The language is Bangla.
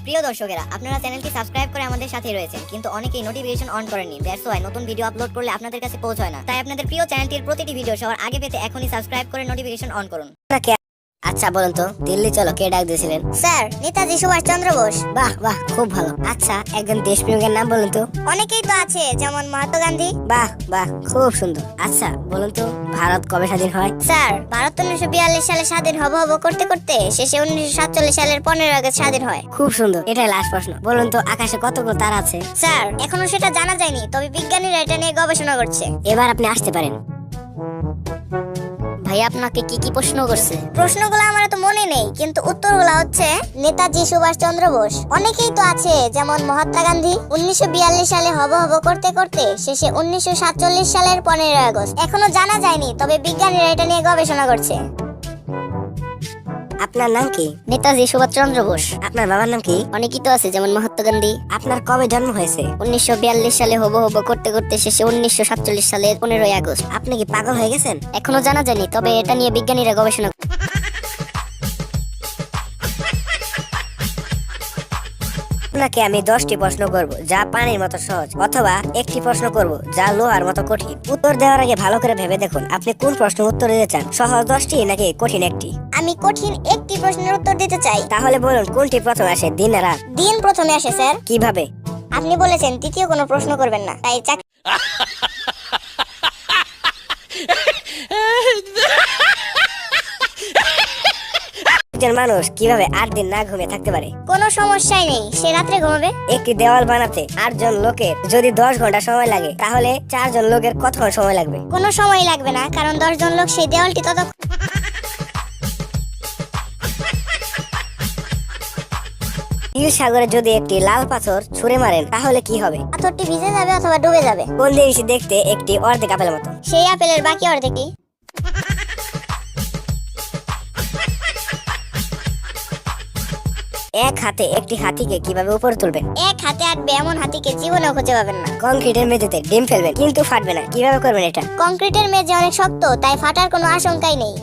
প্রিয় দর্শকেরা, আপনারা চ্যানেলটি সাবস্ক্রাইব করে আমাদের সাথে রয়েছেন, কিন্তু অনেকেই নোটিফিকেশন অন করেননি। দ্যাটস ওয়াই নতুন ভিডিও আপলোড করলে আপনাদের কাছে পৌঁছায় না। তাই আপনাদের প্রিয় চ্যানেলটির প্রতিটি ভিডিও সবার আগে পেতে এখনই সাবস্ক্রাইব করে নোটিফিকেশন অন করুন। আচ্ছা বলুন তো, দিল্লি চলো কে ডাক দিয়েছিলেন? স্যার, নেতাজি সুভাষচন্দ্র বোস। বাহ বাহ, খুব ভালো। আচ্ছা, একজন দেশপ্রেমিকের নাম বলুন তো। অনেকেই তো আছে, যেমন মহাত্মা গান্ধী। বাহ বাহ, খুব সুন্দর। আচ্ছা বলুন তো, ভারত কবে স্বাধীন হয়? স্যার, ভারত 1942 সালে স্বাধীন হব করতে করতে শেষে 1947 সালের 15 আগস্ট স্বাধীন হয়। খুব সুন্দর। এটাই লাস্ট প্রশ্ন। বলুন তো, আকাশে কতগুলো তারা আছে? স্যার, এখনো সেটা জানা যায়নি, তবে বিজ্ঞানীরা এটা নিয়ে গবেষণা করছে। এবার আপনি আসতে পারেন। ভাই আপনাকে কি কি প্রশ্ন করছে? প্রশ্নগুলো আমার তো মনে নেই, কিন্তু উত্তরগুলো হচ্ছে নেতাজি সুভাষচন্দ্র বোস। অনেকেই তো আছে, যেমন মহাত্মা গান্ধী। 1942 সালে হব করতে করতে শেষে 1947 সালের 15 আগস্ট। এখনো জানা যায়নি, তবে বিজ্ঞানীরা এটা নিয়ে গবেষণা করছে। আপনার নাম কি? নেতাজি সুভাষচন্দ্র বোস। আপনার বাবার নাম কি? অনেকেই তো আছে, যেমন মহাত্মা গান্ধী। আপনার কবে জন্ম হয়েছে? 1942 সালে হব করতে করতে শেষে 1947 সালের 15 আগস্ট। আপনি কি পাগল হয়ে গেছেন? এখনো জানা যায়নি, তবে এটা নিয়ে বিজ্ঞানীরা গবেষণা। আপনাকে আমি 10টি প্রশ্ন করব যা পানির মতো সহজ, অথবা একটি প্রশ্ন করব যা লোহার মতো কঠিন। উত্তর দেওয়ার আগে ভালো করে ভেবে দেখুন আপনি কোন প্রশ্নের উত্তর দিতে চান, সহজ 10টি নাকি কঠিন একটি। আমি কঠিন একটি প্রশ্নের উত্তর দিতে চাই। তাহলে বলুন, কোনটি প্রথম আসে, দিন না রাত? দিন প্রথমে আসে স্যার। কিভাবে? আপনি বলেছেন তৃতীয় কোনো প্রশ্ন করবেন না, তাই একজন মানুষ কিভাবে 8 দিন না ঘুমিয়ে থাকতে পারে? কোনো সমস্যাই নেই, সে রাত্রে ঘুমাবে। একটি দেওয়াল বানাতে 8 জন লোকের যদি 10 ঘন্টা সময় লাগে, তাহলে 4 জন লোকের কতক্ষণ সময় লাগবে? কোনো সময় লাগবে না, কারণ 10 জন লোক সেই দেওয়ালটি নীল সাগরে যদি একটি লাল পাথর ছুঁড়ে মারেন, তাহলে কি হবে? পাথরটি ভিজে যাবে অথবা ডুবে যাবে। কোন জিনিস দেখতে একটি অর্ধেক আপেলের মতো? সেই আপেলের বাকি অর্ধেকটি। এক হাতে একটি হাতিকে কিভাবে উপরে তুলবেন? এক হাতে আটবে এমন হাতিকে জীবনেও খুঁজে পাবেন না। কংক্রিটের মেঝেতে ডিম ফেলবেন, কিন্তু ফাটবে না, কিভাবে করবেন এটা? কংক্রিটের মেঝে অনেক শক্ত, তাই ফাটার কোনো আশঙ্কাই নেই।